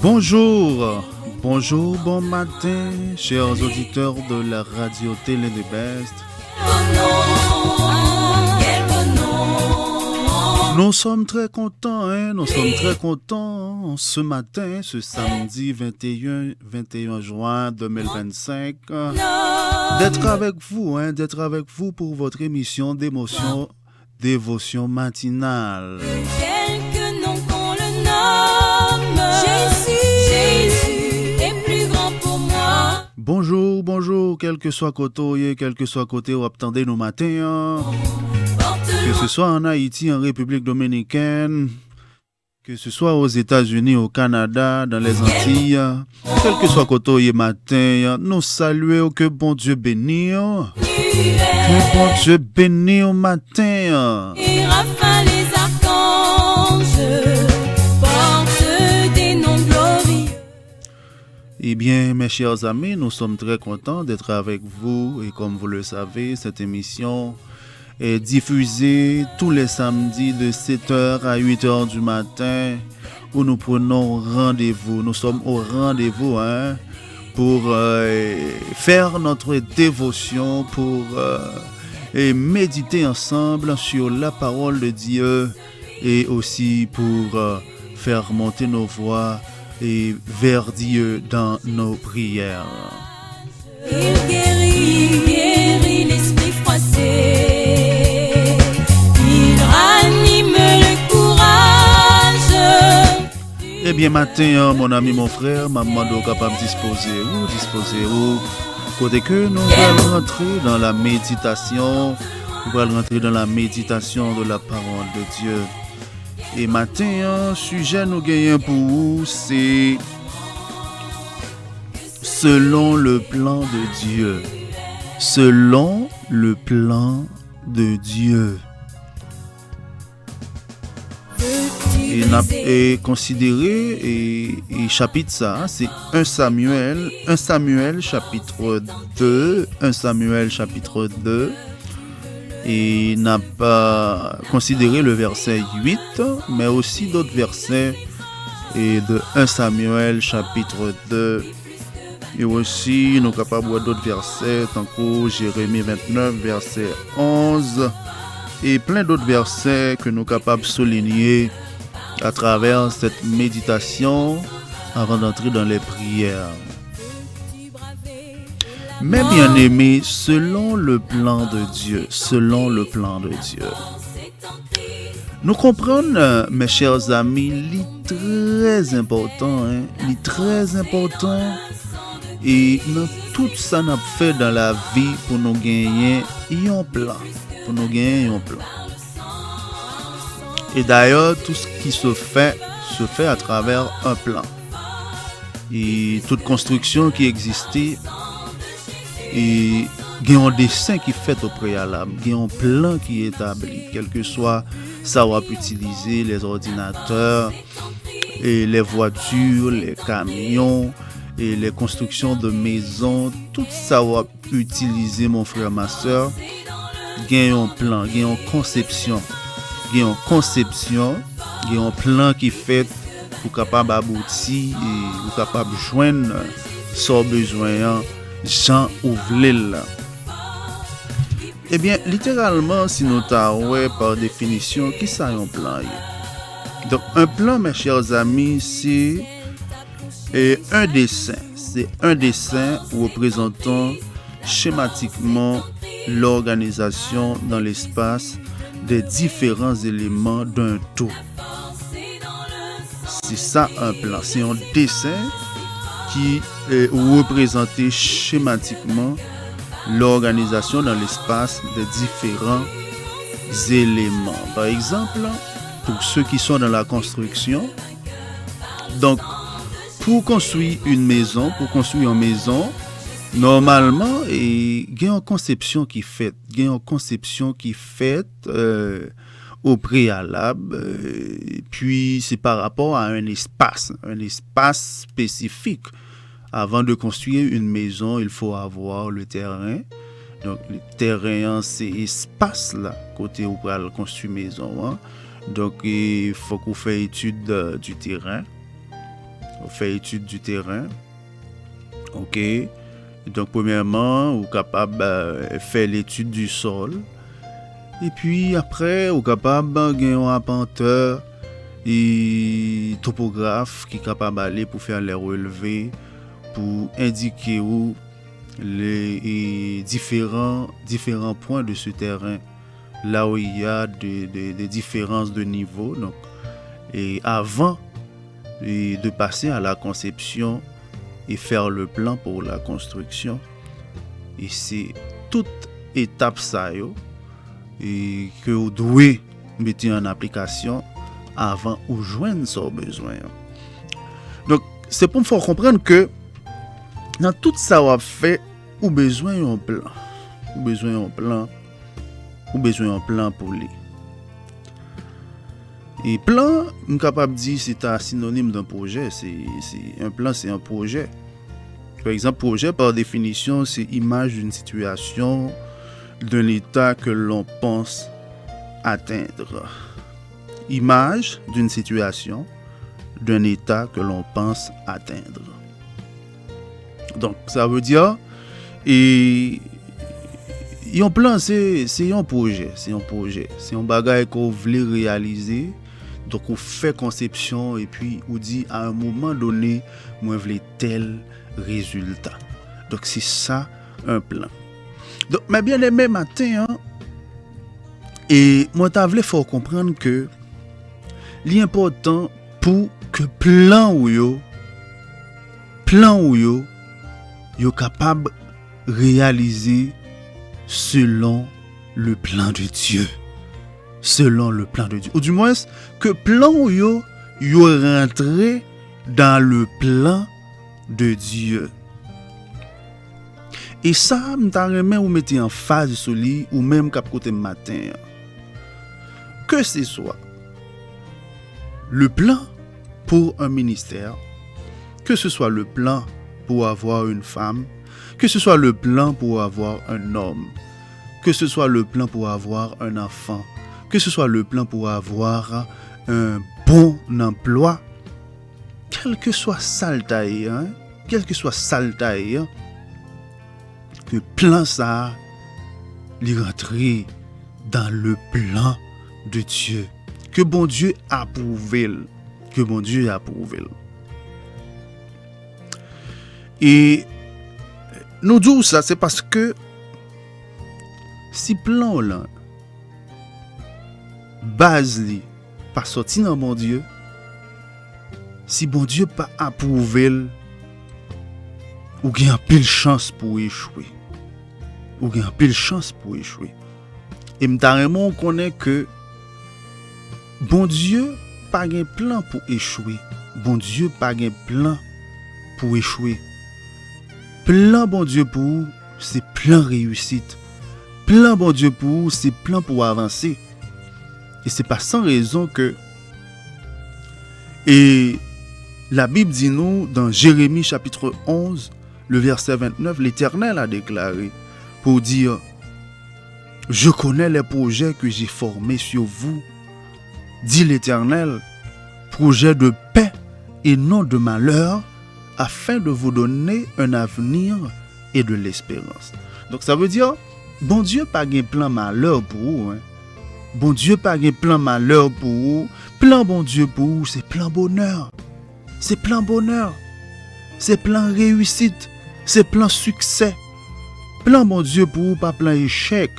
Bonjour, bonjour, bon matin, chers auditeurs de la radio Télé de Best. Nous sommes très contents, ce matin, ce samedi 21 juin 2025, d'être avec vous pour votre émission d'émotion, dévotion matinale. Quelques noms qu'on le nomme, Jésus est plus grand pour moi. Bonjour, quel que soit côté où attendez nos matins, que ce soit en Haïti, en République dominicaine, que ce soit aux États-Unis, au Canada, dans les Antilles, quel que soit côté matin, nous saluons, que bon Dieu bénisse, que bon Dieu bénisse au matin. Et Raphaël les archanges portent des noms glorieux. Eh bien, mes chers amis, nous sommes très contents d'être avec vous. Et comme vous le savez, cette émission est diffusée tous les samedis de 7h à 8h du matin, où nous prenons rendez-vous. Nous sommes au rendez-vous pour faire notre dévotion, pour méditer ensemble sur la parole de Dieu et aussi pour faire monter nos voix et vers Dieu dans nos prières. Il guérit l'esprit froissé. Il ranime le courage. Eh bien, matin, mon ami, mon frère, maman doit capable de disposer où, côté que nous allons rentrer dans la méditation, de la parole de Dieu. Et matin, sujet nous gagnons pour vous, c'est selon le plan de Dieu. Selon le plan de Dieu. Et considéré et chapitre ça, c'est 1 Samuel chapitre 2, et n'a pas considéré le verset 8, mais aussi d'autres versets et de 1 Samuel chapitre 2, et aussi nous sommes capables de voir d'autres versets, tant que Jérémie 29 verset 11, et plein d'autres versets que nous sommes capables de souligner à travers cette méditation avant d'entrer dans les prières. Mais bien aimé, selon le plan de Dieu, nous comprenons, mes chers amis, très important, et dans tout ça n'a fait dans la vie pour nous gagner un plan, Et d'ailleurs, tout ce qui se fait à travers un plan. Et toute construction qui existait, et il y a un dessin qui est fait au préalable, il y a un plan qui est établi, quel que soit ça va utiliser les ordinateurs, et les voitures, les camions, et les constructions de maisons, tout ça va utiliser, mon frère, ma soeur. Il y a un plan, il y a une conception. Il y a un plan qui fait pour capable aboutir et pour capable joindre son besoin, Jean Ouvlil. Eh bien, littéralement, si nous t'avons par définition, qui ça un plan? Donc, un plan, mes chers amis, c'est un dessin. C'est un dessin représentant schématiquement l'organisation dans l'espace des différents éléments d'un tout. C'est ça un plan. C'est un dessin qui représente schématiquement l'organisation dans l'espace des différents éléments. Par exemple, pour ceux qui sont dans la construction, donc pour construire une maison, normalement, il y a une conception qui est faite au préalable, puis c'est par rapport à un espace spécifique. Avant de construire une maison, il faut avoir le terrain. Donc, le terrain, c'est espace là, côté où on va construire une maison. Donc, il faut qu'on fasse étude du terrain. on fait étude du terrain. OK. Donc premièrement, on est capable de faire l'étude du sol. Et puis après, on est capable de gagner un arpenteur et topographe qui est capable d'aller pour faire les relevés, pour indiquer où les différents points de ce terrain, là où il y a des différences de niveau. Donc, et avant de passer à la conception et faire le plan pour la construction. Et c'est toute étape ça et que vous devez mettre en application avant ou joindre son besoin. Donc, c'est pour me faire comprendre que dans tout ça on fait, ou besoin d'un plan. Ou besoin d'un plan. Ou besoin d'un plan pour lui. Et plan, je suis capable de dire c'est un synonyme d'un projet. Un plan, c'est un projet. Par exemple, projet, par définition, c'est image d'une situation, d'un état que l'on pense atteindre. Image d'une situation, d'un état que l'on pense atteindre. Donc, ça veut dire, et un plan, c'est un projet. C'est un bagage qu'on veut réaliser. Donc, on fait conception et puis on dit à un moment donné, moi, je veux tel résultat. Donc, c'est ça, un plan. Donc, mais bien aimé matin, et moi, je voulais faire comprendre que l'important pour que plan ou yo capable de réaliser selon le plan de Dieu. Selon le plan de Dieu. Ou du moins, que plan ou yo rentré dans le plan de Dieu. Et ça, m'ta remen ou mettez en phase sur lui ou même cap côté matin. Que ce soit le plan pour un ministère, que ce soit le plan pour avoir une femme, que ce soit le plan pour avoir un homme, que ce soit le plan pour avoir un enfant, que ce soit le plan pour avoir un bon emploi, quel que soit saltaï, le plan ça, il rentre dans le plan de Dieu, que bon Dieu approuve. Et nous disons ça, c'est parce que si plan là, base li, pas sorti dans mon Dieu, si bon Dieu pas approuvé, ou gagne un pile chance pour échouer. Et m'tarement on connaît que bon Dieu pas un plan pour échouer. Bon Dieu pas un plan pour échouer. Plan bon Dieu pour vous, c'est plan réussite. Plan bon Dieu pour vous, c'est plan pour avancer. Et c'est pas sans raison que et la Bible dit nous dans Jérémie chapitre 11, le verset 29, l'Éternel a déclaré pour dire: je connais les projets que j'ai formés sur vous, dit l'Éternel, projets de paix et non de malheur, afin de vous donner un avenir et de l'espérance. Donc ça veut dire, bon Dieu pas un plan malheur pour vous. Bon Dieu pas un plan malheur pour vous. Plan bon Dieu pour vous, c'est plan bonheur. C'est plan bonheur. C'est plan réussite. C'est plan succès. Plan bon Dieu pour vous, pas plan échec.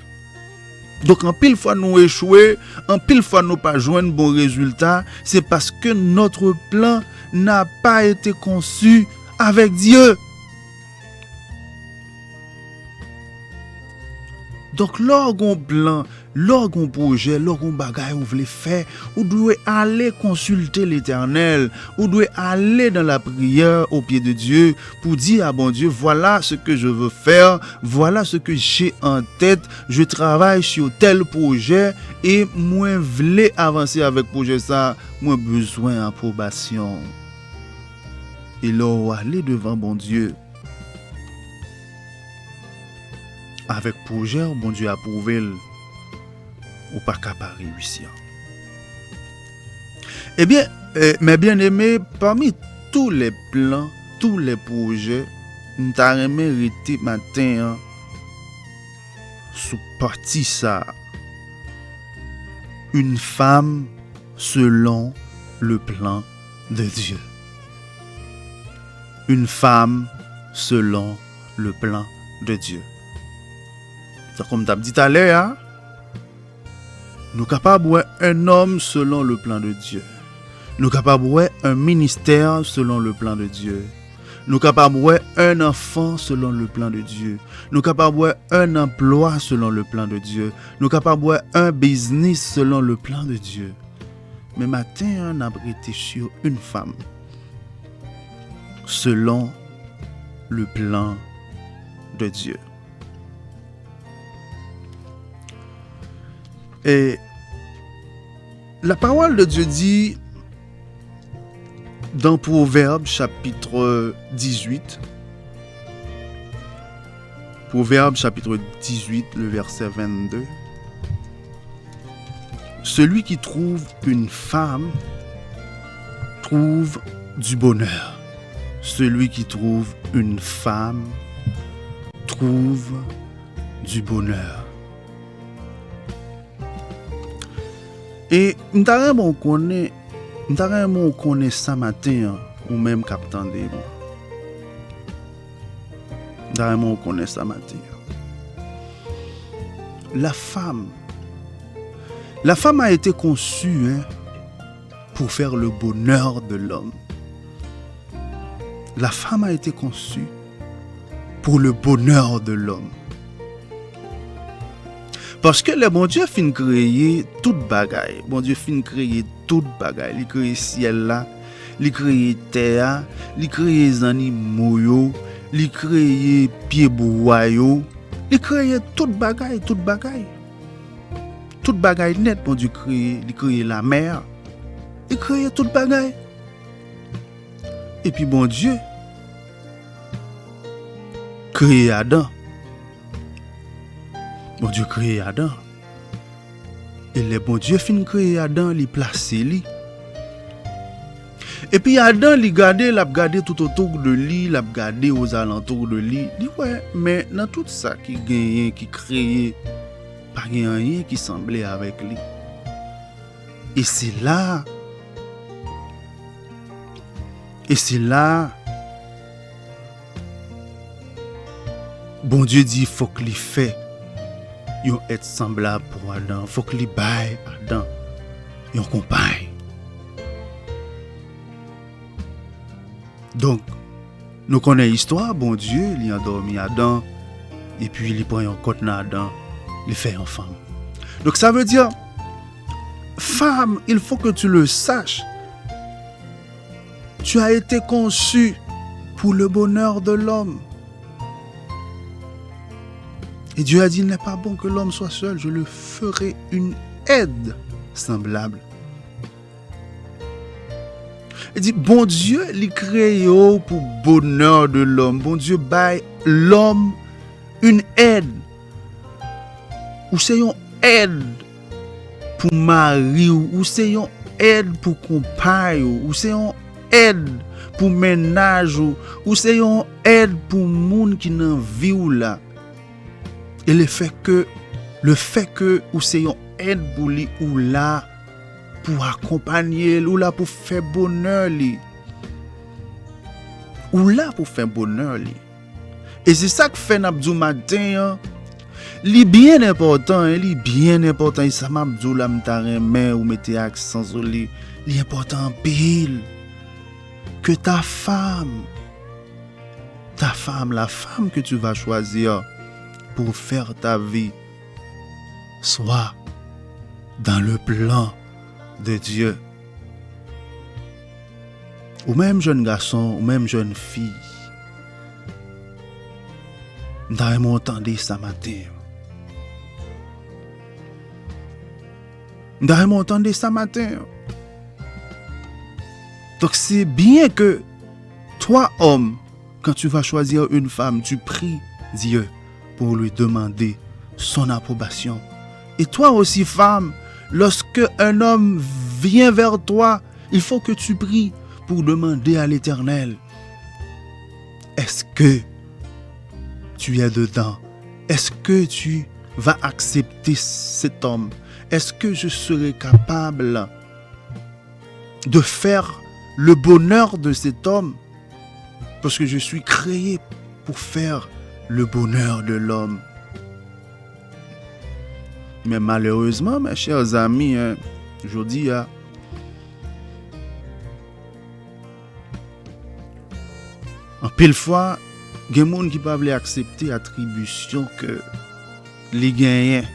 Donc en pile fois nous échouer, en pile fois nous pas joindre bon résultat, c'est parce que notre plan n'a pas été conçu avec Dieu. Donc lorsqu'on plan, lorsqu'on projet, lorsqu'on bagaille ou voulez faire, vous devez aller consulter l'Éternel, vous devez aller dans la prière au pied de Dieu pour dire à bon Dieu, voilà ce que je veux faire, voilà ce que j'ai en tête, je travaille sur tel projet et moi voulais avancer avec projet ça, moi besoin d'approbation. Et là, on va aller devant bon Dieu. Avec projet, bon Dieu approuvé, ou pas capable réussir. Eh bien, mes bien-aimés, parmi tous les plans, tous les projets, nous t'avons mérité matin sous partie ça. Une femme selon le plan de Dieu. Une femme selon le plan de Dieu. C'est comme tu as dit tout à l'heure, nous sommes capables de voir un homme selon le plan de Dieu. Nous sommes capables de voir un ministère selon le plan de Dieu. Nous sommes capables de voir un enfant selon le plan de Dieu. Nous sommes capables de voir un emploi selon le plan de Dieu. Nous sommes capables de voir un business selon le plan de Dieu. Mais matin, on a été sur une femme selon le plan de Dieu. Et la parole de Dieu dit dans Proverbes chapitre 18, Proverbes chapitre 18, le verset 22, celui qui trouve une femme trouve du bonheur. Celui qui trouve une femme trouve du bonheur. Et nous avons connaît ça matin ou même captain de moi. Nous avons connaît ça matin. La femme a été conçue pour faire le bonheur de l'homme. La femme a été conçue pour le bonheur de l'homme. Parce que le bon Dieu fin créer toute bagaille. Bon Dieu fin créer toute bagaille. Il crée ciel là, il crée terre, il crée les animaux, il crée pieds bois, il crée toute bagaille, toute bagaille. Toute bagaille net, bon Dieu crée, il crée la mer, il crée toute bagaille. Et puis bon Dieu crée Adam. Bon Dieu crée Adam. Et le bon Dieu fin créer Adam, il place lui. Et puis Adam, il gardé tout autour de lui, il a gardé aux alentours de lui. Il dit ouais, mais dans tout ça qui gagne, qui crée, pas rien qui semblait avec lui. Et c'est là, bon Dieu dit, il faut qu'il fait yon être semblable pour Adam. Il faut qu'il baille Adam yon compagne. Donc, nous connaissons l'histoire, bon Dieu, il a endormi Adam, et puis il prend un côté dans Adam, il fait une femme. Donc ça veut dire, femme, il faut que tu le saches. Tu as été conçue pour le bonheur de l'homme. Et Dieu a dit, il n'est pas bon que l'homme soit seul, je le ferai une aide semblable. Il dit, bon Dieu, il crée pour bonheur de l'homme. Bon Dieu, baille l'homme une aide. Ou c'est une aide pour mari, ou c'est une aide pour compagne, ou c'est une aide pour ménage, ou c'est une aide pour monde qui n'en vit là. Et le fait que ou c'est une aide pour lui ou là pour accompagner ou là pour faire bonheur lui. Ou là pour faire bonheur lui. Et c'est ça que fait n'abdou matin. Li bien important, et ça m'abdou la m'taremè ou mettez accent sur lui. Li important pile que ta femme, la femme que tu vas choisir pour faire ta vie, soit dans le plan de Dieu. Ou même jeune garçon, ou même jeune fille, nous avons entendu ça matin. Nous avons entendu ça matin. Donc c'est bien que toi, homme, quand tu vas choisir une femme, tu pries Dieu pour lui demander son approbation. Et toi aussi, femme, lorsque un homme vient vers toi, il faut que tu pries pour demander à l'Éternel, est-ce que tu es dedans? Est-ce que tu vas accepter cet homme? Est-ce que je serai capable de faire le bonheur de cet homme? Parce que je suis créé pour faire le bonheur de l'homme. Mais malheureusement, mes chers amis, je dis, en pile fois, il y a des gens qui peuvent accepter l'attribution que les gagnants,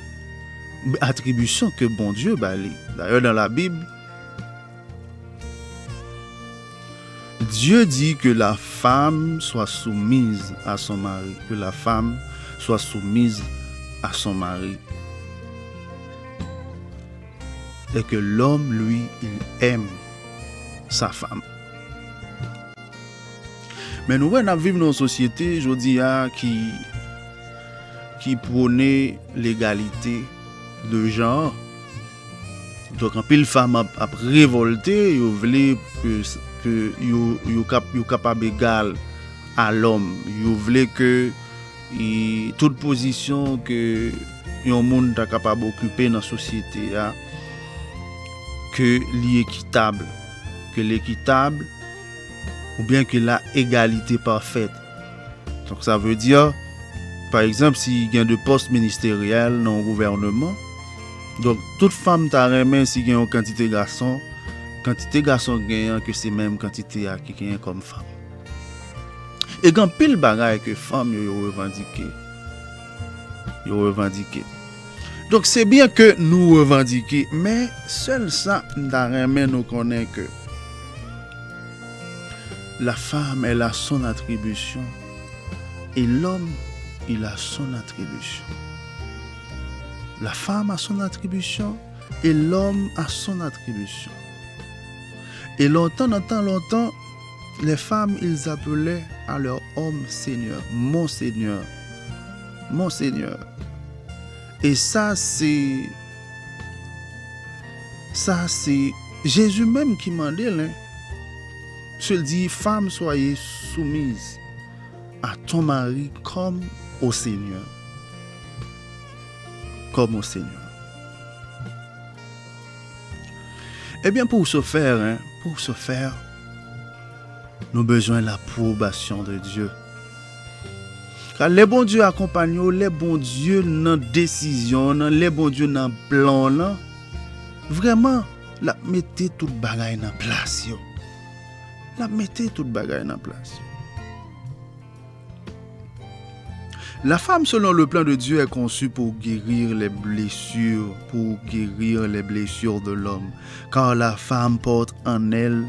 attribution que bon Dieu bali. D'ailleurs, dans la Bible, Dieu dit que la femme soit soumise à son mari, que la femme soit soumise à son mari. Et que l'homme, lui, il aime sa femme. Mais nous, on vivons dans une société, je dis, qui prône l'égalité de genre. Donc, en pile femme a révolté, ils voulaient que yo capable égal à l'homme. Ils voulaient que toute position que un monde est capable d'occuper dans la société, que l'équitable, ou bien que la égalité parfaite. Donc ça veut dire, par exemple, s'il y a de postes ministériels dans le gouvernement, donc toute femme t'a remis si il y a une quantité de garçons gagnant que c'est même quantité à qui gagne comme femme. Et quand pile bagaille que femme yo revendiquer. Donc c'est bien que nous revendiquons, mais seul ça nous connaît que la femme, elle a son attribution et l'homme, il a son attribution. La femme a son attribution et l'homme a son attribution. Et longtemps, les femmes, ils appelaient à leur homme Seigneur, mon Seigneur, mon Seigneur. Et ça, c'est Jésus même qui m'a dit, se dit, femme, soyez soumise à ton mari comme au Seigneur. Comme au Seigneur. Eh bien, pour ce faire, nous avons besoin de l'approbation de Dieu. Car les bons dieux accompagnent, les bons dieux dans la décision, les bons dieux dans le plan, là, vraiment, la mettez toute bagaille dans place. La mettez toute bagaille dans place. La femme, selon le plan de Dieu, est conçue pour guérir les blessures, de l'homme. Car la femme porte en elle,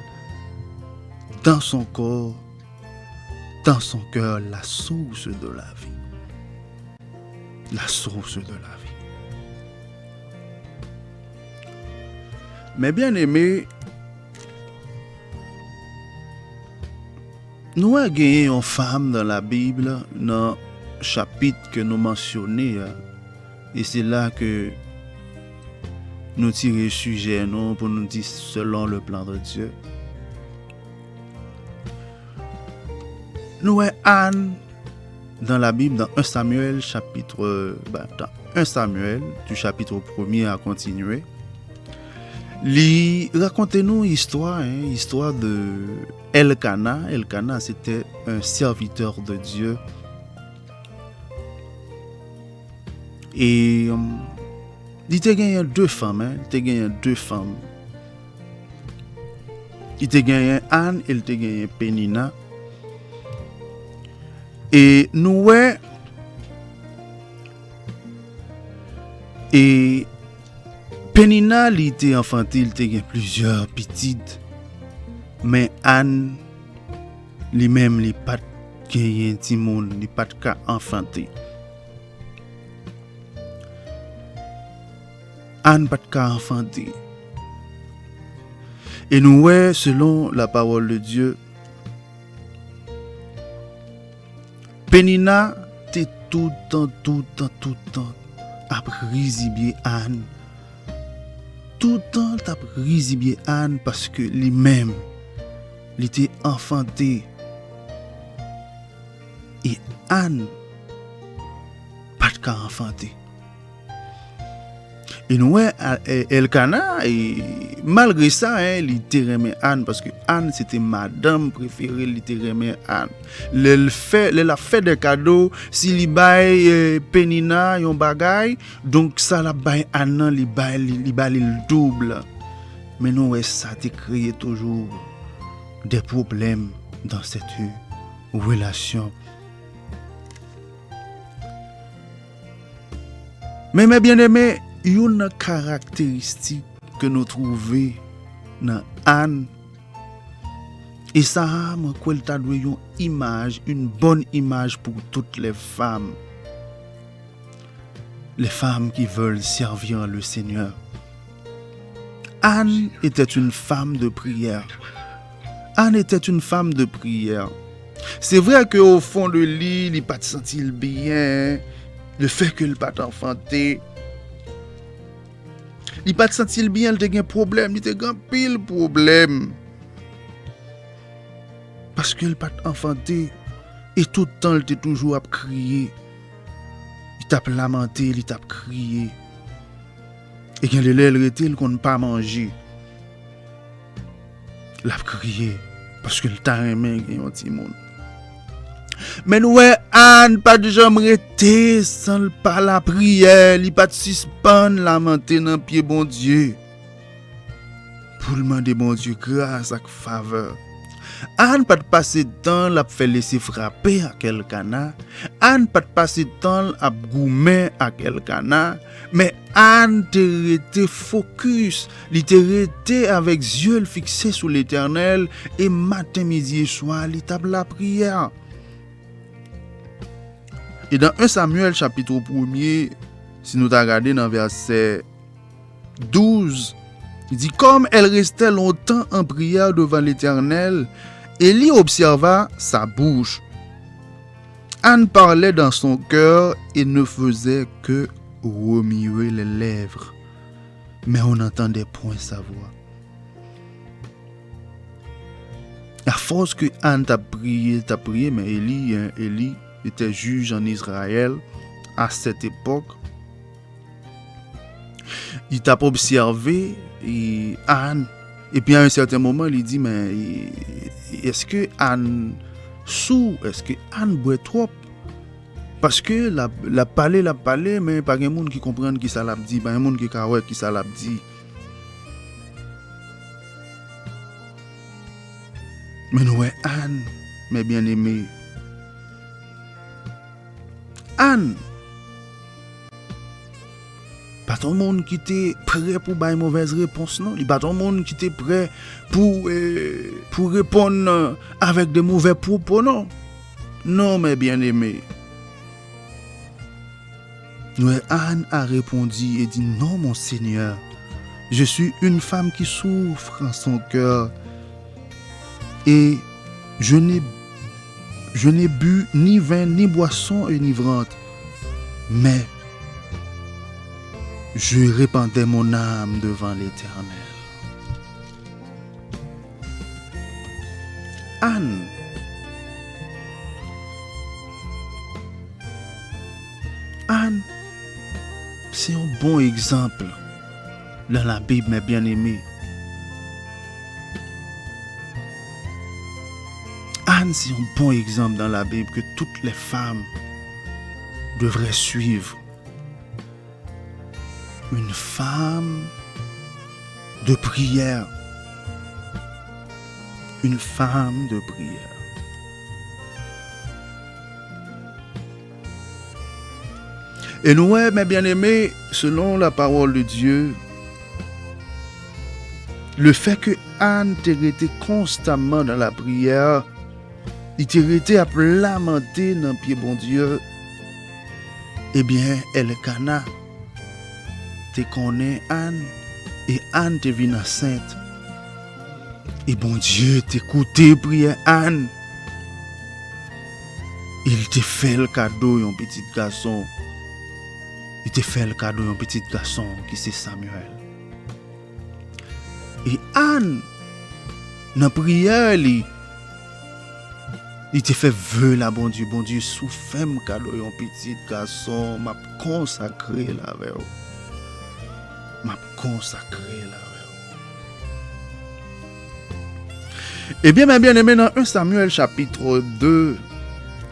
dans son corps, dans son cœur, la source de la vie. La source de la vie. Mais bien aimé, nous avons gagné une femme dans la Bible, dans le chapitre que nous mentionnons, et c'est là que nous tirons le sujet pour nous dire selon le plan de Dieu. Nous avons Anne dans la Bible, dans 1 Samuel, du chapitre 1er à continuer. Racontez-nous l'histoire de Elkana. Elkana, c'était un serviteur de Dieu. Et il était gagné deux femmes. Il était gagné Anne et il était gagné Pénina. Et nous, et Pénina, il était enfanté, il était gagné plusieurs petites. Mais Anne, lui-même, il n'a pas gagné un petit monde, il n'a pas qu'à enfanter. Anne n'a pas qu'à enfanter. Et nous, selon la parole de Dieu, Pénina était tout le temps à risibier Anne. Tout le temps à risibier Anne parce que lui-même, il était enfanté. Et Anne, pas de cas enfanté. Et nous, Elkana, malgré ça, il était aimé Anne, parce que Anne, c'était madame préférée, il était aimé Anne. Elle a fait des cadeaux, s'il y baille Penina, yon bagay, donc ça la baille Anne, il baille le double. Mais nous, ça a créé toujours des problèmes dans cette relation. Mais mes bien-aimés, il y a une caractéristique que nous trouvons dans Anne. Et ça, moi, qu'elle t'a donné une image, une bonne image pour toutes les femmes. Les femmes qui veulent servir le Seigneur. Anne était une femme de prière. Anne était une femme de prière. C'est vrai qu'au fond de lui, il n'a pas senti bien. Le fait qu'il n'a pas enfanté. Il n'a pas senti bien, il a un problème. Il a un pile problème. Parce qu'il n'a pas enfanté. Et tout le temps, il était toujours à crier. Il t'a lamenté, il t'a crié. Et quand il était, qu'on n'a pas mangé. Il a crié. Parce qu'il t'a aimé, il y a un petit monde. Mais nous, Anne, pas de jamais arrêter sans pas la prière, il pas de suspendre lamenter dans pied bon Dieu. Pour demander bon Dieu grâce et faveur. Anne pas de passer de temps la fait laisser frapper à quelqu'un. Anne pas de passer de temps à goumer à quelqu'un. Mais Anne était focus, il était avec yeux fixés sur l'Éternel et matin, midi et soir, il était la prière. Et dans 1 Samuel chapitre 1er, si nous regardons dans verset 12, il dit, comme elle restait longtemps en prière devant l'Éternel, Élie observa sa bouche. Anne parlait dans son cœur et ne faisait que remuer les lèvres. Mais on n'entendait point sa voix. À force que Anne t'a prié, mais Élie était juge en Israël à cette époque. Il t'a observé et Anne. Et puis à un certain moment, il dit, mais est-ce que Anne sous, est-ce que Anne boit trop? Parce que la parler, mais pas de monde qui comprend qui ça l'a dit, pas de monde qui connaît qui ça l'a dit. Mais nous, Anne, mes bien-aimés, Anne, pas tout le monde qui était prêt pour faire une mauvaise réponse, non. Il pas tout le monde qui était prêt pour répondre avec de mauvais propos, non. Non, mes bien-aimés. Anne a répondu et dit, non, mon Seigneur, je suis une femme qui souffre en son cœur et je n'ai bu ni vin, ni boisson enivrante, mais je répandais mon âme devant l'Éternel. Anne, c'est un bon exemple dans la Bible, mes bien-aimés. Anne, c'est un bon exemple dans la Bible que toutes les femmes devraient suivre. Une femme de prière. Une femme de prière. Et nous, mes bien-aimés, selon la parole de Dieu, le fait que Anne était constamment dans la prière, il était à lamenter dans le pied bon Dieu, eh bien, Elkana te connaît Anne, et Anne te vient enceinte. Et bon Dieu t'écoutait prière Anne. Il te fait le cadeau d'un petit garçon. Il te fait le cadeau d'un petit garçon qui c'est Samuel. Et Anne Dans prière il te fait vœu là bon Dieu sous femme cadeau un petit garçon m'a consacré là vers m'a consacré là vers. Eh bien mes bien-aimés dans 1 Samuel chapitre 2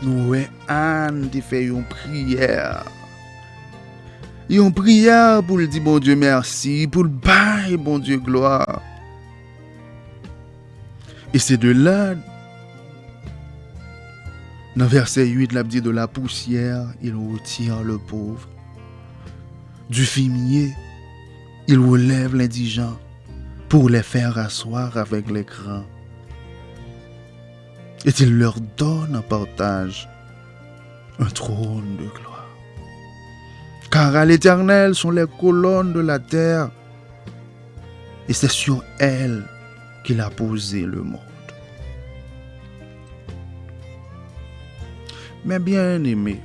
nous voyons Anne qui fait une prière. Une prière pour le dire bon Dieu merci, pour le bailler bon Dieu gloire. Et c'est de là, dans verset 8, il dit de la poussière, il retire le pauvre. Du fumier, il relève l'indigent pour les faire asseoir avec les grands. Et il leur donne en partage un trône de gloire. Car à l'Éternel sont les colonnes de la terre, et c'est sur elles qu'il a posé le monde. Mais bien aimé,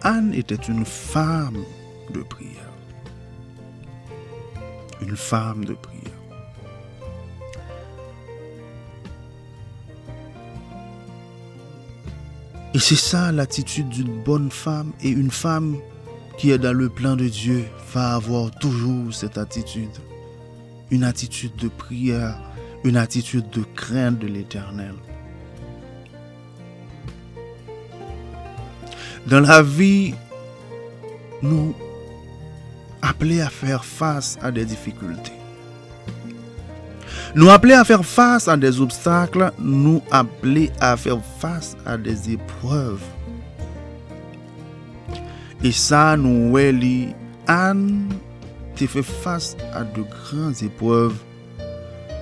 Anne était une femme de prière. Une femme de prière. Et c'est ça l'attitude d'une bonne femme, et une femme qui est dans le plan de Dieu va avoir toujours cette attitude. Une attitude de prière, une attitude de crainte de l'Éternel. Dans la vie, nous appelés à faire face à des difficultés. Nous appelés à faire face à des obstacles, nous appelés à faire face à des épreuves. Et ça, nous voyons, Anne te fait face à de grandes épreuves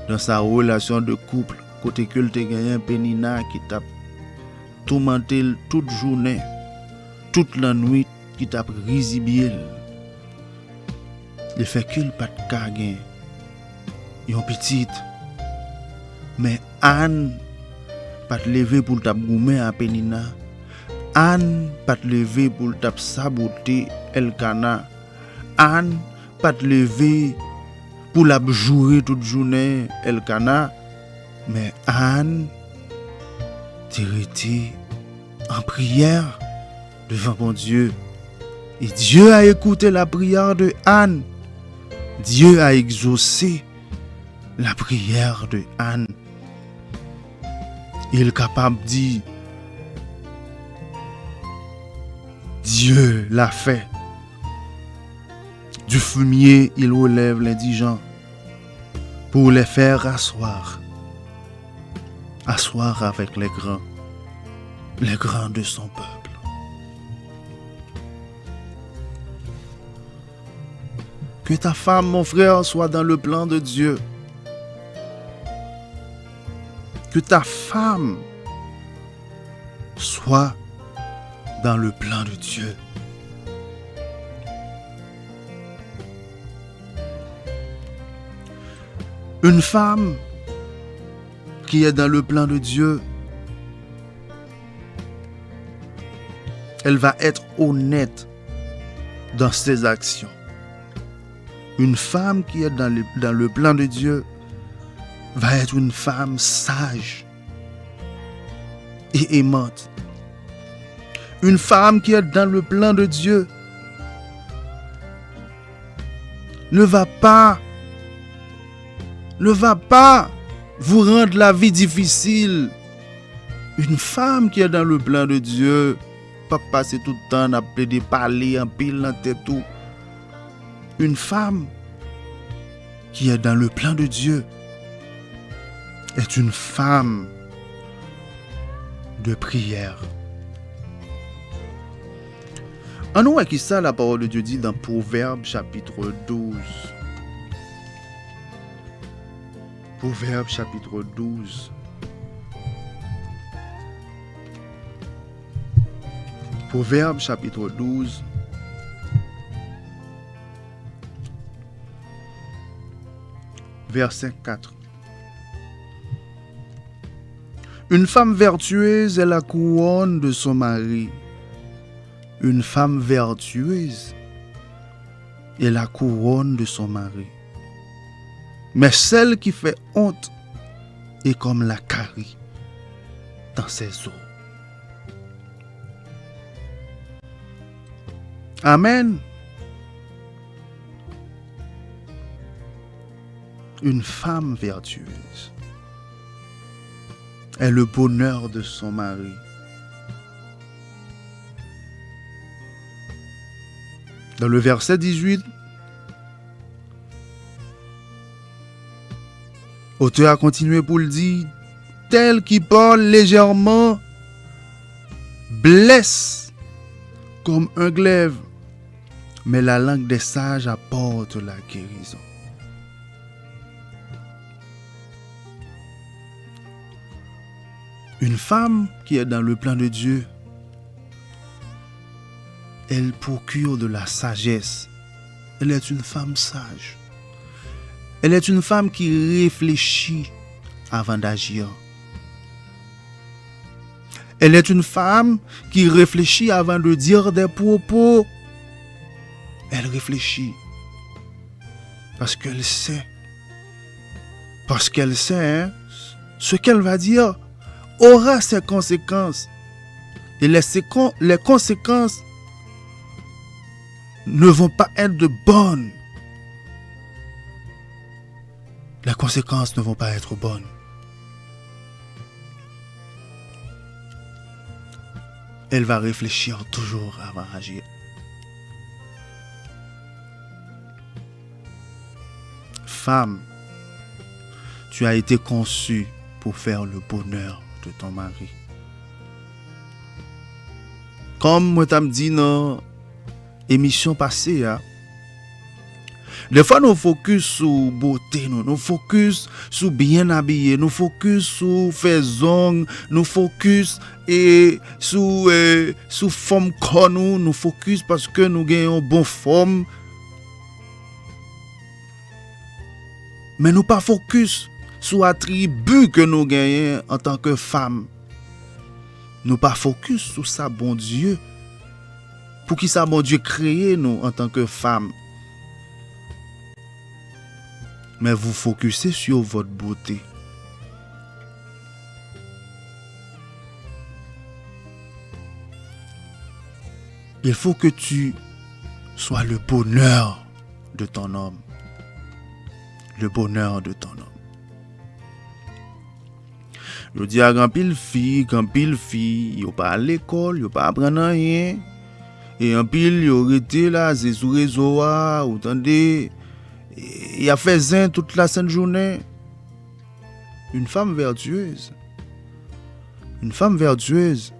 dans sa relation de couple. Côté que tu as gagné Pénina qui t'a tourmenté toute journée, toute la nuit, qui t'a risibié. Il fait qu'il pas de cagin. Yon petite. Mais Anne pas te lever pour t'a goumer à Pénina. Anne pas te lever pour t'a saboter Elkana. Anne pas te lever pour la jouer toute journée Elkana. Mais Anne t'es resté en prière devant mon Dieu. Et Dieu a écouté la prière de Anne. Dieu a exaucé la prière de Anne. Il est capable de dire, Dieu l'a fait. Du fumier, il relève l'indigent pour les faire asseoir. Asseoir avec les grands de son peuple. Que ta femme, mon frère, soit dans le plan de Dieu. Que ta femme soit dans le plan de Dieu. Une femme qui est dans le plan de Dieu, elle va être honnête dans ses actions. Une femme qui est dans le plan de Dieu va être une femme sage et aimante. Une femme qui est dans le plan de Dieu ne va pas vous rendre la vie difficile. Une femme qui est dans le plan de Dieu pas passer tout le temps à plaider, parler en pile en tête tout. Une femme qui est dans le plan de Dieu est une femme de prière. En nous, qui ça la parole de Dieu dit dans Proverbe chapitre 12. Proverbe chapitre 12. Proverbe chapitre 12. Verset 4. Une femme vertueuse est la couronne de son mari. Une femme vertueuse est la couronne de son mari. Mais celle qui fait honte est comme la carie dans ses eaux. Amen. Une femme vertueuse est le bonheur de son mari. Dans le verset 18, l'auteur a continué pour le dire, tel qui parle légèrement blesse comme un glaive, mais la langue des sages apporte la guérison. Une femme qui est dans le plan de Dieu, elle procure de la sagesse. Elle est une femme sage. Elle est une femme qui réfléchit avant d'agir. Elle est une femme qui réfléchit avant de dire des propos. Elle réfléchit parce qu'elle sait. Parce qu'elle sait ce qu'elle va dire aura ses conséquences. Et les conséquences ne vont pas être de bonnes. Les conséquences ne vont pas être bonnes. Elle va réfléchir toujours avant d'agir. Femme, tu as été conçue pour faire le bonheur de ton mari. Comme moi t'ai dit dans l'émission passée, des fois nous focus sur beauté, nous focus sur bien habillé, nous focus sur faire zong, nous focus sur forme corps nous focus parce que nous gagnons bonne forme. Mais nous pas focus sur attribut que nous gagnons en tant que femme. Nous pas focus sur ça bon Dieu. Pour qui ça bon Dieu créé nous en tant que femme. Mais vous focussez sur votre beauté. Il faut que tu sois le bonheur de ton homme. Le bonheur de ton homme. Je dis à grand pile fille, yo pas à l'école, yo pas apprendre rien. Et en pile yo rete là, c'est sur réseau ou tendez, il a fait zin toute la sainte journée. Une femme vertueuse. Une femme vertueuse.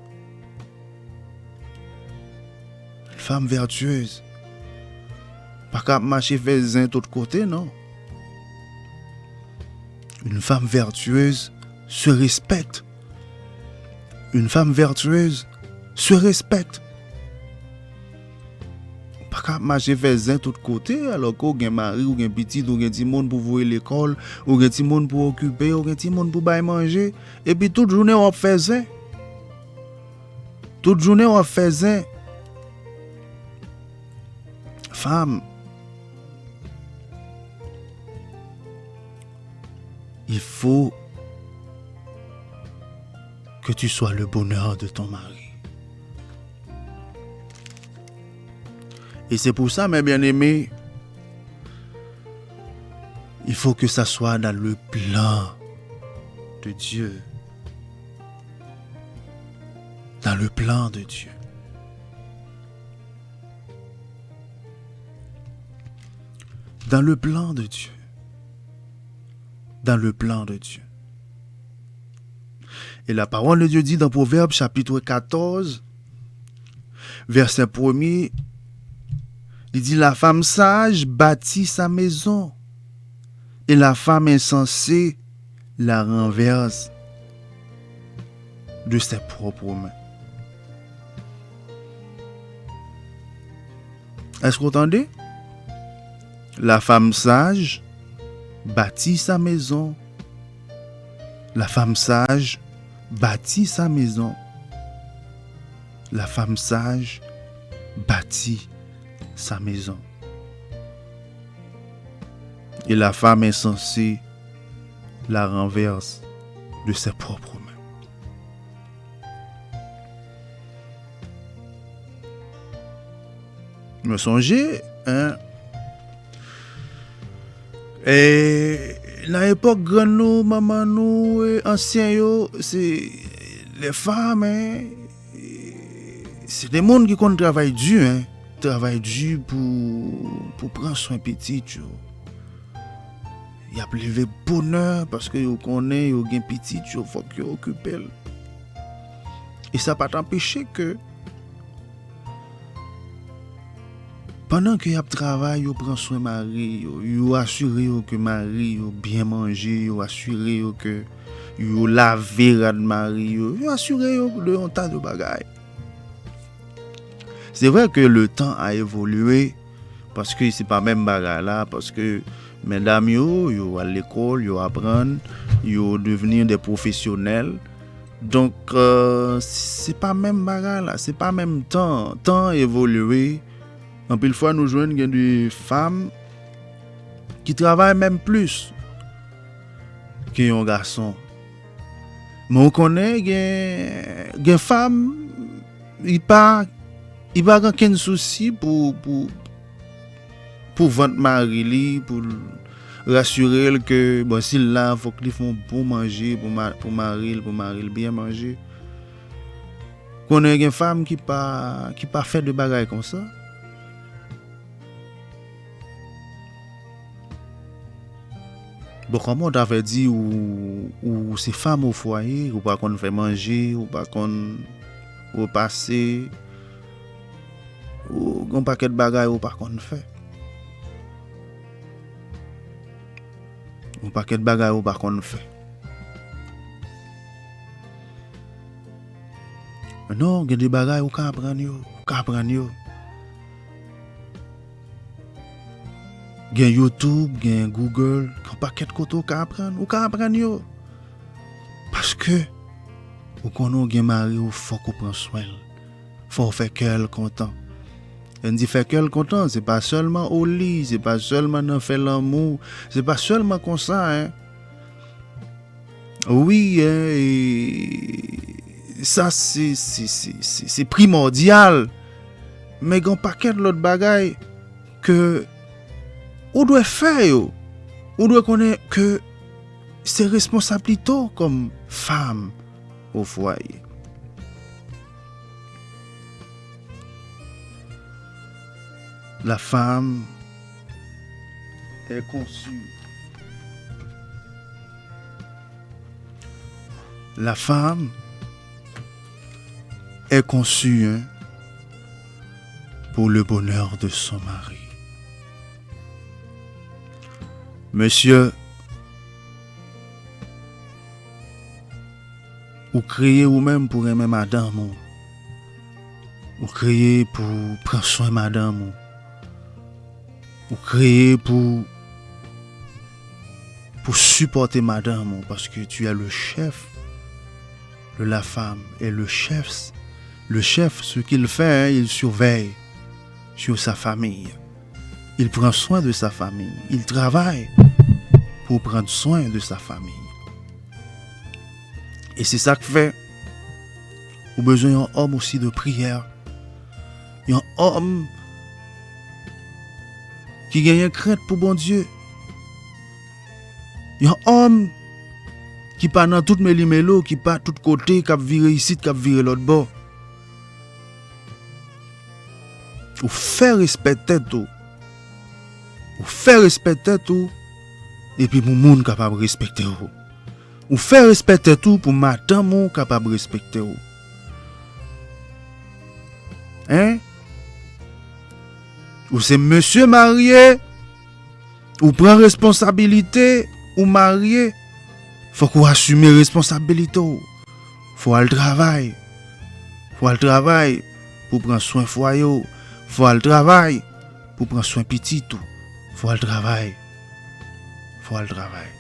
Une femme vertueuse. Pas qu'à marcher faire zin tout côté, non. Une femme vertueuse se respecte. Une femme vertueuse se respecte. Pas qu'à marcher faire zin tout côté alors qu'on a un mari ou un petit ou un petit monde pour voir l'école ou un petit monde pour occuper ou un petit monde pour bailler manger et puis toute journée on fait zin. Toute journée on fait zin. Femme, il faut que tu sois le bonheur de ton mari. Et c'est pour ça, mes bien-aimés, il faut que ça soit dans le plan de Dieu. Dans le plan de Dieu. Dans le plan de Dieu. Dans le plan de Dieu. Et la parole de Dieu dit dans Proverbe chapitre 14, verset 1er, il dit la femme sage bâtit sa maison et la femme insensée la renverse de ses propres mains. Est-ce que vous entendez? La femme sage bâtit sa maison. La femme sage bâtit sa maison. La femme sage bâtit sa maison. Et la femme insensée la renverse de ses propres mains. Me songez, hein? Et dans l'époque, grand nous, maman nous, anciens yo, c'est les femmes, hein? C'est des mondes qui comptent travail dur, hein? Travail dur pour prendre soin petit, yo. Il y a levé bonheur parce que yo connaît, yo gen petit, yo faut que yo occupe. Et ça pas t'empêcher que pendant que y a travail, yo prend soin mari, yo assuré que mari yo bien manger, yo assuré que yo laver rad mari, yo assuré de un tas de bagailles. C'est vrai que le temps a évolué parce que c'est pas même bagarre là parce que mesdames yo à l'école, yo apprendre, yo devenir des professionnels. Donc c'est pas même bagarre là, c'est pas même temps évolué. En pile fois, nous joignons des femmes qui travaillent même plus qu'un garçon. Mais on connaît des femmes, il pas aucun souci pour vendre mari, pour rassurer que bon s'il là faut qu'ils font pour manger pour mari bien manger. On connaît des femmes qui pas fait de bagaille comme ça. Bon, comment on t'avait dit ou ces femmes au foyer, ou pas qu'on fait manger, ou pas qu'on repasser, ou un paquet de bagages, ou pas qu'on fait. Un paquet de bagages, ou pas qu'on fait. Non, il y a des bagages, ou qu'à apprendre. Gen YouTube, gen Google, un paquet de côté ou ka apprendre yo. Parce que ou konon gen mari ou faut qu'on prend soin. Faut faire qu'elle content. On dit faire qu'elle content, c'est pas seulement au lit, c'est pas seulement dans faire l'amour, c'est pas seulement comme ça hein. Oui, hein, et ça c'est primordial. Mais gen paquet de l'autre bagaille que on doit faire, on doit connaître que c'est responsabilité comme femme au foyer. La femme est conçue. La femme est conçue hein, pour le bonheur de son mari. Monsieur, ou créez vous-même pour aimer madame, ou créez pour prendre soin de madame, ou créez pour supporter madame, parce que tu es le chef de la femme. Et le chef, ce qu'il fait, hein, il surveille sur sa famille. Il prend soin de sa famille. Il travaille pour prendre soin de sa famille. Et c'est ça que fait. Ou besoin d'un homme aussi de prière. Un homme qui gagne crainte pour bon Dieu. Un homme qui pas dans tout méli-mélo, qui pas tout côté, qui a viré ici, qui a viré l'autre bord. Ou faire respecter tout. Ou faire respecter tout et puis pour monde capable respecter vous. Ou faire respecter tout pour madame capable respecter vous. Hein? Ou c'est monsieur marié ou prend responsabilité ou marié, faut qu'on assume responsabilité. Faut aller travailler. Faut aller travailler pour prendre soin foyer. Faut aller travailler pour prendre soin petit tout. Faut aller travailler. Faut aller travailler.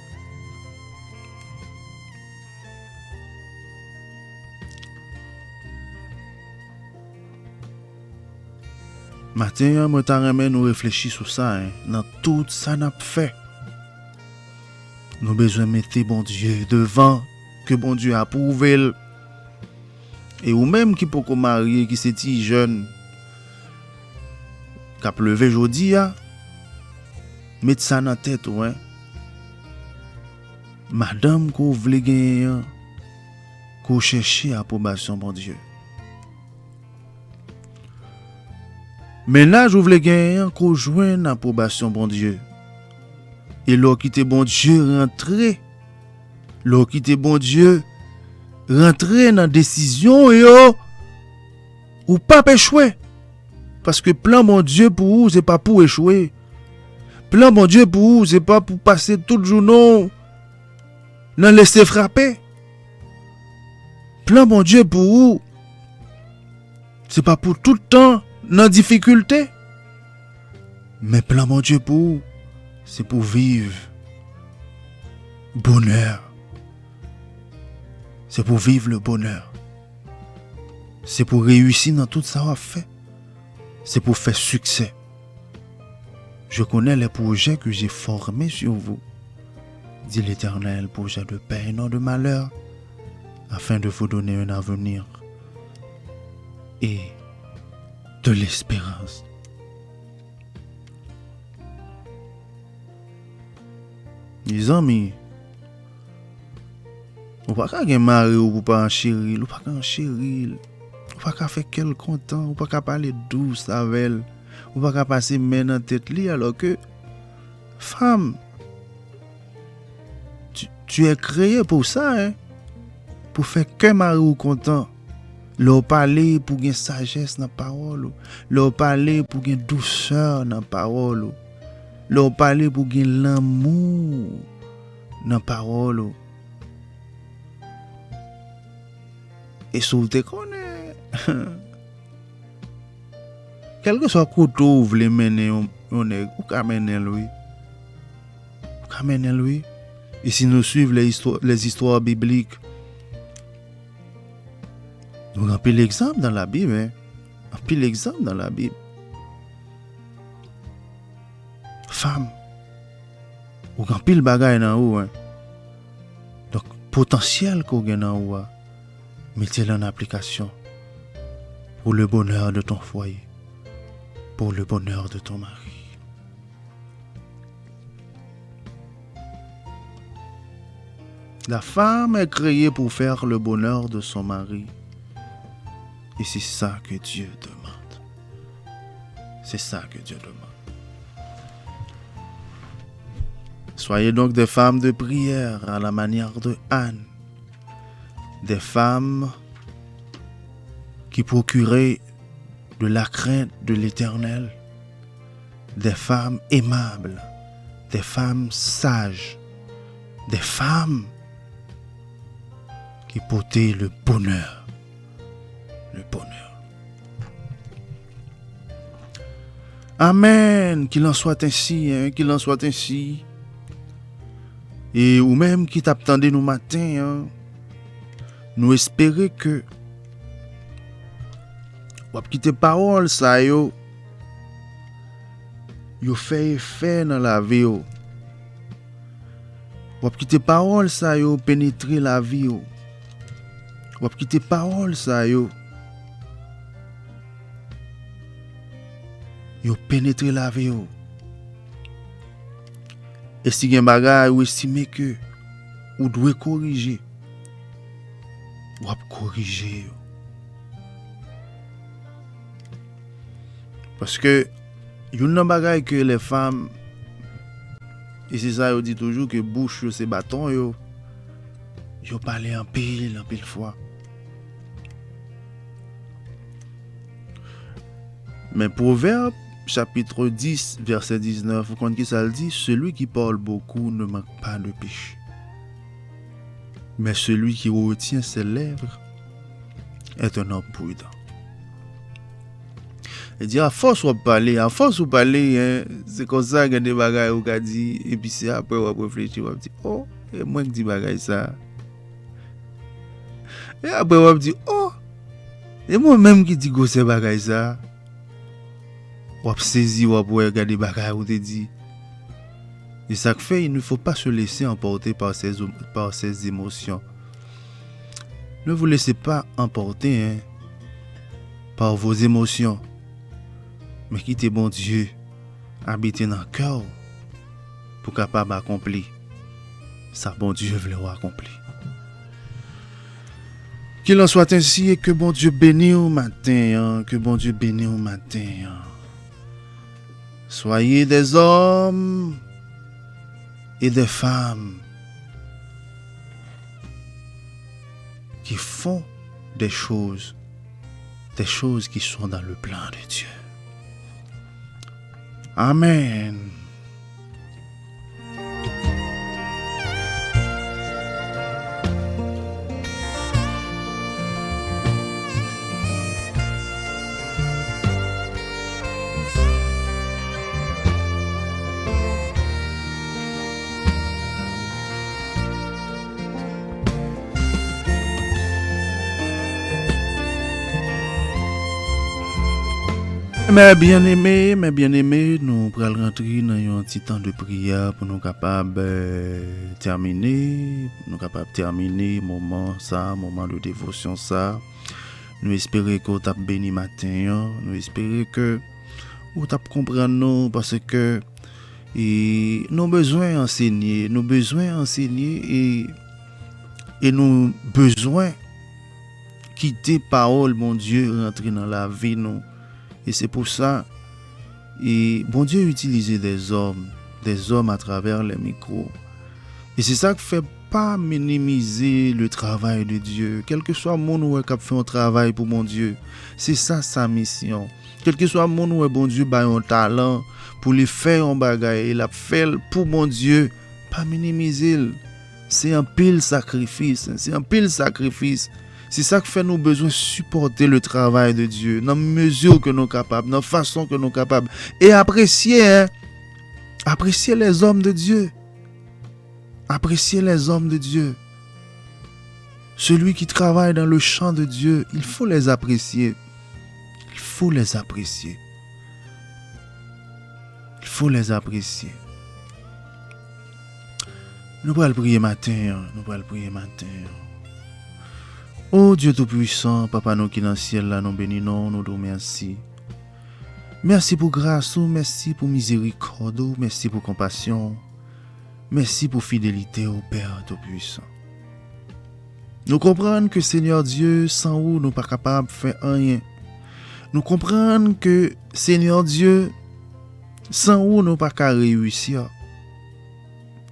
Matin, moi t'en remets nous réfléchir sur ça, hein, dans tout ça n'a fait. Nous besoin mettre bon Dieu devant, que bon Dieu approuve. Et ou même qui peut marier, qui c'est ti jeune, qui a levé jodi a, mettez ça dans tête, ouais. Madame qu'on vle gagner, qu'on cherche approbation bon Dieu. Ménage ou vle gagner, qu'on joigne approbation bon Dieu. Et l'on quitte bon Dieu rentrer. L'on quitte bon Dieu rentrer dans décision yo ou pas échouer. Parce que plan bon Dieu pour vous, c'est pas pour échouer. Plan bon Dieu pour vous, c'est pas pour passer tout le jour non laisser frapper. Plan bon Dieu pour vous, c'est pas pour tout le temps dans difficulté. Mais plan bon Dieu pour vous, c'est pour vivre bonheur. C'est pour vivre le bonheur. C'est pour réussir dans tout ça qu'on fait. C'est pour faire succès. Je connais les projets que j'ai formés sur vous, dit l'Éternel, projet de paix et non de malheur, afin de vous donner un avenir et de l'espérance. Les amis, ou pas qu'à marier ou pas en chérir, ou pas qu'à en chérir, ou pas qu'à faire quel content, ou pas qu'à parler douce avec elle, ou pas qu'à passer main dans tête li, alors que femme, tu es créé pour ça, hein, pour faire qu'un mari ou content. Leur parler pour gagner sagesse dans la parole, leur parler pour gagner douceur dans la parole, leur parler pour gagner l'amour dans la parole. Et si vous te connaissez, quel que soit le côté où vous voulez mener, vous pouvez mener lui. Vous pouvez mener lui. Et si nous suivons les histoires bibliques, nous avons pile l'exemple dans la Bible. Hein? Un pile exemple dans la Bible. Femme, ou un pile bagaille dans vous. Hein? Donc, potentiel qu'on a dans vous, mettez-le en application pour le bonheur de ton foyer, pour le bonheur de ton mari. La femme est créée pour faire le bonheur de son mari. Et c'est ça que Dieu demande. C'est ça que Dieu demande. Soyez donc des femmes de prière à la manière de Anne. Des femmes qui procuraient de la crainte de l'Éternel. Des femmes aimables. Des femmes sages. Des femmes qui portaient le bonheur. Le bonheur. Amen. Qu'il en soit ainsi, hein, qu'il en soit ainsi. Et ou même qui t'attendait nous matin, hein, nous espérer que ou quitter parole ça yo fait effet dans la vie yo. Ou quitter parole ça yo pénétrer la vie yo. Ou quitter parole ça yo pénétrer la vie yo. Et si gen bagay ou estime que ou doit corriger, ou corriger. Parce que yon bagay que les femmes, et c'est ça yo dit toujours que bouche c'est bâton yo parle en pile fois. Mais Proverbe chapitre 10 verset 19, vous comprenez qui ça le dit, celui qui parle beaucoup ne manque pas de péché. Mais celui qui retient ses lèvres est un homme prudent. Et dit à force ou parler, hein, c'est comme ça qu'il y a des bagailles ou qu'a dit, et puis c'est après on va réfléchir, on va dire oh, et moi qui dis bagaille ça. Et après on va dire oh, et moi même qui dis go c'est bagaille ça. Ou saisi ou pour regarder bagaille ou te dit Et ça fait, il ne faut pas se laisser emporter par ces émotions. Ne vous laissez pas emporter par vos émotions. Mais quittez bon Dieu, habitez dans le cœur pour capable accomplir ça bon Dieu veut accomplir. Qu'il en soit ainsi et que bon Dieu bénisse au matin, que bon Dieu bénisse au matin. Soyez des hommes et des femmes qui font des choses qui sont dans le plan de Dieu. Amen. Mes bien-aimés, nous allons rentrer dans un petit temps de prière pour nous capables terminer, moment de dévotion ça. Nous espérons que vous avez béni matin, nous espérons que vous avez compris nous parce que nous besoin d'enseigner, et nous besoin quitter parole mon Dieu rentrer dans la vie nous. Et c'est pour ça, bon Dieu utilise des hommes à travers les micros. Et c'est ça qui fait pas minimiser le travail de Dieu. Quel que soit mon ou qui fait un travail pour mon Dieu, c'est ça sa mission. Quel que soit mon ou bon Dieu a un talent pour lui faire un bagage, il a fait pour mon Dieu, pas minimiser. C'est un pile sacrifice. C'est ça qui fait nous besoin de supporter le travail de Dieu, dans la mesure que nous sommes capables, dans la façon que nous sommes capables. Et apprécier les hommes de Dieu. Apprécier les hommes de Dieu. Celui qui travaille dans le champ de Dieu, il faut les apprécier. Nous allons prier matin. Oh Dieu Tout-Puissant, Papa nous qui dans le ciel là, nous bénissons, nous te remercions. Merci pour grâce, merci pour miséricorde, merci pour compassion, merci pour fidélité au Père Tout-Puissant. Nous comprenons que Seigneur Dieu, sans vous, nous ne sommes pas capables de faire rien. Nous comprenons que Seigneur Dieu, sans vous, nous ne sommes pas capables de réussir.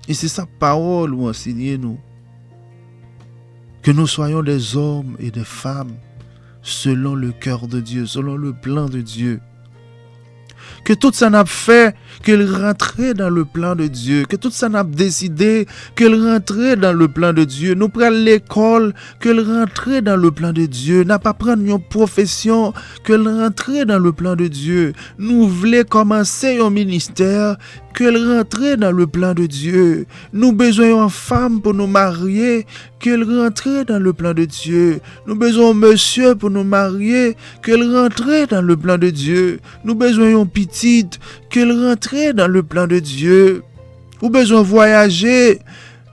Et c'est sa parole où enseigne nous. Que nous soyons des hommes et des femmes selon le cœur de Dieu, selon le plan de Dieu. Que tout ça n'a fait qu'il rentrait dans le plan de Dieu. Que tout ça n'a décidé qu'il rentrait dans le plan de Dieu. Nous prenons l'école, qu'il rentrait dans le plan de Dieu. N'a pas prendre une profession, qu'il rentrait dans le plan de Dieu. Nous voulons commencer un ministère, qu'il rentrait dans le plan de Dieu. Nous besoin d'une femme pour nous marier, qu'il rentrait dans le plan de Dieu. Nous besoin d'un monsieur pour nous marier, qu'il rentrait dans le plan de Dieu. Nous besoin d'une petite, qu'il rentrait dans le plan de Dieu. Nous besoin voyager,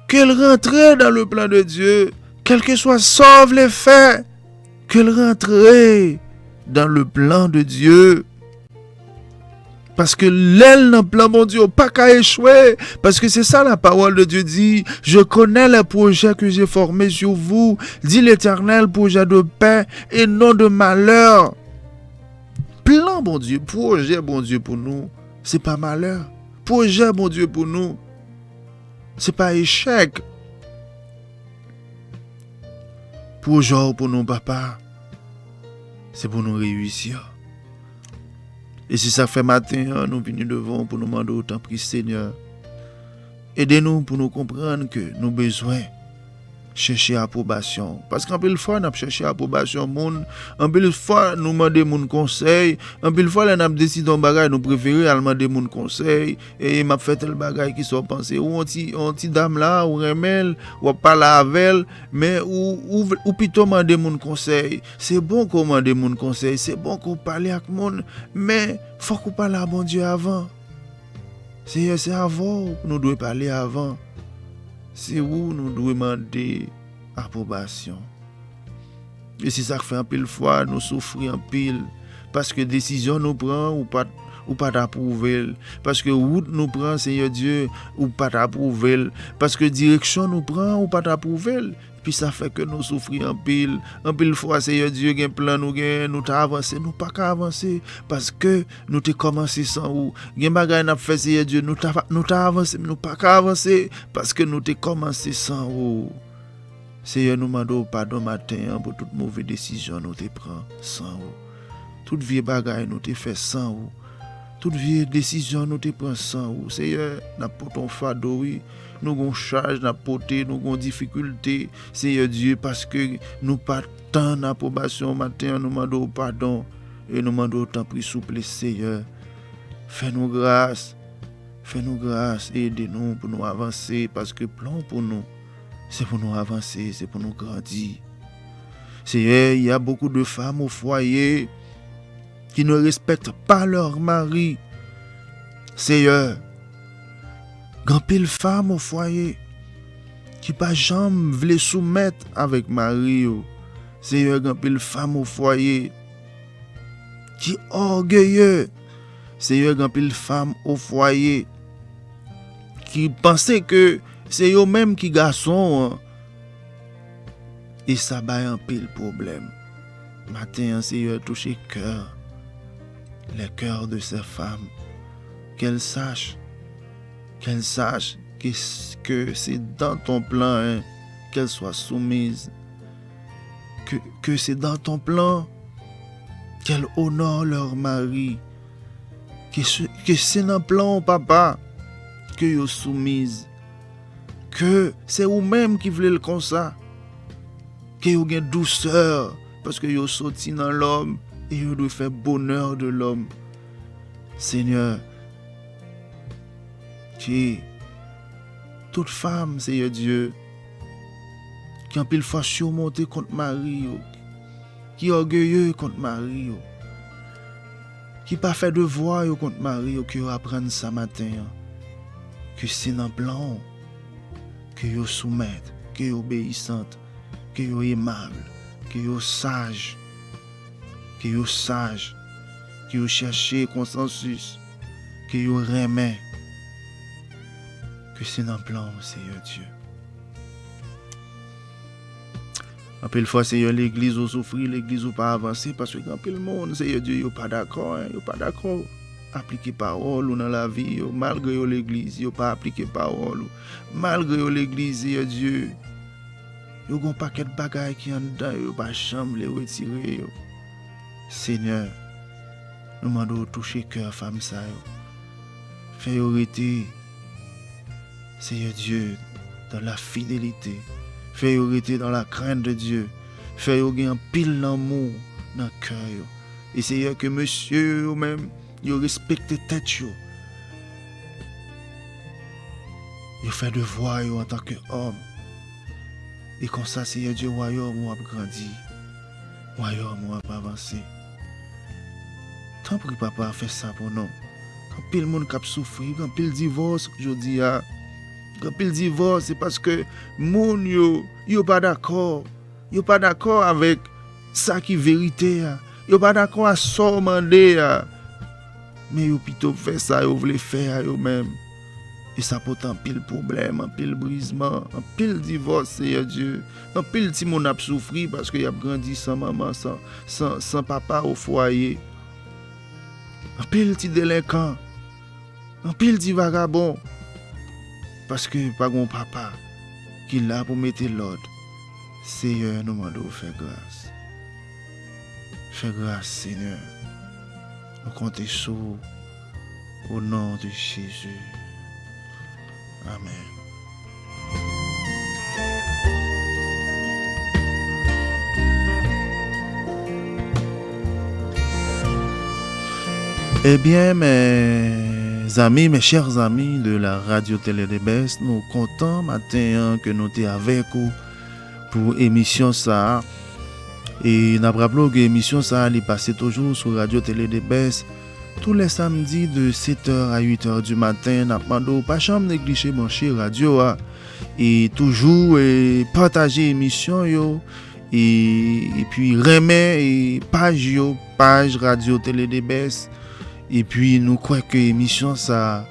qu'il rentrait dans le plan de Dieu. Quel que soit sauve les faits, qu'il rentrait dans le plan de Dieu. Parce que l'aile dans le plan, mon Dieu, pas qu'à échouer. Parce que c'est ça la parole de Dieu dit. Je connais les projets que j'ai formés sur vous, dit l'Éternel, projet de paix et non de malheur. Plan, bon Dieu, projet, bon Dieu, pour nous, c'est pas malheur. Projet, bon Dieu, pour nous, c'est pas échec. Projet pour nous, papa, c'est pour nous réussir. Et si ça fait matin, nous venons devant pour nous demander autant de Seigneur. Aidez-nous pour nous comprendre que nous avons besoin de chercher approbation. Parce qu'en pile fois, nous avons cherché approbation. En pile fois, nous demandons mon conseil. En pile fois, nous avons décidé d'un bagage, nous préférons demander mon conseil. Et m'a fait tel bagage qui sont pensés. Ou on petit dame là, ou remel, ou parler avec elle, mais ou plutôt demander mon conseil. C'est bon qu'on demande mon conseil, c'est bon qu'on parle avec mon, mais faut qu'on parle à bon Dieu avant. C'est avant, nous devons parler avant. C'est où nous devons demander approbation. Et c'est ça que fait un pile fois, nous souffrir un pile. Parce que décision nous prend ou pas d'approuver. Parce que route nous prend, Seigneur Dieu, ou pas d'approuver. Parce que direction nous prend ou pas d'approuver. Puis ça fait que nous souffrir en pile. En pile fois, Seigneur Dieu, gen plan nous t'a avancé, nous pas qu'à avancer. Parce que nous t'ai commencé sans ou. Gen bagay n'a fait, Seigneur Dieu, nous t'a avancé, mais nous pas qu'à avancer. Parce que nous t'ai commencé sans ou. Seigneur, nous demandons pardon matin pour toute mauvaise décision nous t'ai prend sans ou. Toute vieille bagay nous t'ai fait sans ou. Toute vieille décision nous te prend sans ou. Seigneur, n'a pas ton fardeau, oui. Nous avons charge, n'a porté, nous avons difficulté, Seigneur Dieu, parce que nous pas tant d'approbation matin, nous demandons pardon et nous demandons autant pris souple, Seigneur. Fais-nous grâce et aidez-nous pour nous avancer, parce que plan pour nous, c'est pour nous avancer, c'est pour nous grandir. Seigneur, il y a beaucoup de femmes au foyer qui ne respectent pas leur mari. Seigneur, grand pile femme au foyer qui pas jamais veulent soumettre avec mari. Seigneur, grand pile femme au foyer qui orgueilleux. Seigneur, grand pile femme au foyer qui pensait que c'est eux-mêmes qui garçons. Et ça va un pile problème. Matin, Seigneur, touchez cœur. Les cœurs de ces femmes, qu'elles sachent que c'est dans ton plan qu'elles soient soumises, que c'est dans ton plan qu'elles honorent leur mari, que c'est dans le plan, papa, que you're soumises, que c'est vous-même qui voulez le comme ça, que vous avez douceur, parce que vous sorti dans l'homme, et vous devez faire bonheur de l'homme. Seigneur, qui toute femme, Seigneur Dieu, qui en pile fois surmonté contre Marie, qui est orgueilleux contre Marie, qui pas fait devoir contre Marie, qui apprendre ça matin, que c'est dans le plan, que vous soumettez, que vous obéissante, que vous aimable, que vous sage. Que vous sage, que vous cherchez consensus, que vous remet, que c'est dans le plan, Seigneur Dieu. Un peu de fois, Seigneur, l'église a souffert, l'église n'a pas avancé, parce que un peu le monde, Seigneur Dieu, n'est pas d'accord, n'est pas d'accord. Appliquer parole dans la vie, malgré l'église, n'est pas appliquer parole. Malgré l'église, Seigneur Dieu, il y a un paquet de bagailles qui sont dedans, il n'y a pas de chambre, les retirer. Seigneur, nous demandons de toucher cœur femme ça. Fais arrêter, Seigneur Dieu, dans la fidélité. Fais arrêter dans la crainte de Dieu. Fais arrêter un pile d'amour dans le cœur. Et Seigneur, que monsieur ou même, il respecte tête. Il fait devoir en tant qu'homme. Et comme ça, Seigneur Dieu, royaume a grandi. Royaume a avancé. Tant pis, papa, fait ça pour nous. Quand pile monde qui souffre, quand pile divorce, je dis, quand pile divorce, c'est parce que moun yo pas d'accord. Yo pas d'accord avec ça qui est vérité. Yo pas d'accord à ça demander. Mais yo plutôt fait ça, yo voulait faire eux-mêmes. Et ça porte un pile problème, un pile brisement, un pile divorce, Seigneur Dieu. Un pile petit monde a souffert parce qu'il a grandi sans maman, sans papa au foyer. Un pile petit délinquant, un pile petit vagabond. Parce que pas mon papa qui est là pour mettre l'ordre. Seigneur, nous demandons de faire grâce. Fais grâce, Seigneur. Nous comptons sur vous. Au nom de Jésus. Amen. Eh bien, mes amis, mes chers amis de la radio Télé des Besses, nous comptons matin que nous sommes avec vous pour émission ça. Et nous rappelons que l'émission ça est passée toujours sur radio Télé des Besses tous les samedis de 7h à 8h du matin, n'a demandé pas chambre négliger brancher radio et toujours partager émission yo et puis remet page radio télé DBS et puis nous croyons que émission ça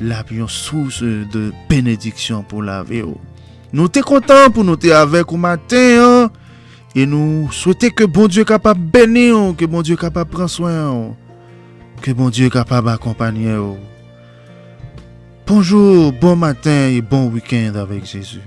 la une source de bénédiction pour la VO. Nous sommes contents pour nous être avec au matin et nous souhaitons que bon Dieu capable bénir, que bon Dieu capable prendre soin, que bon Dieu capable accompagner. Bonjour, bon matin et bon week-end avec Jésus.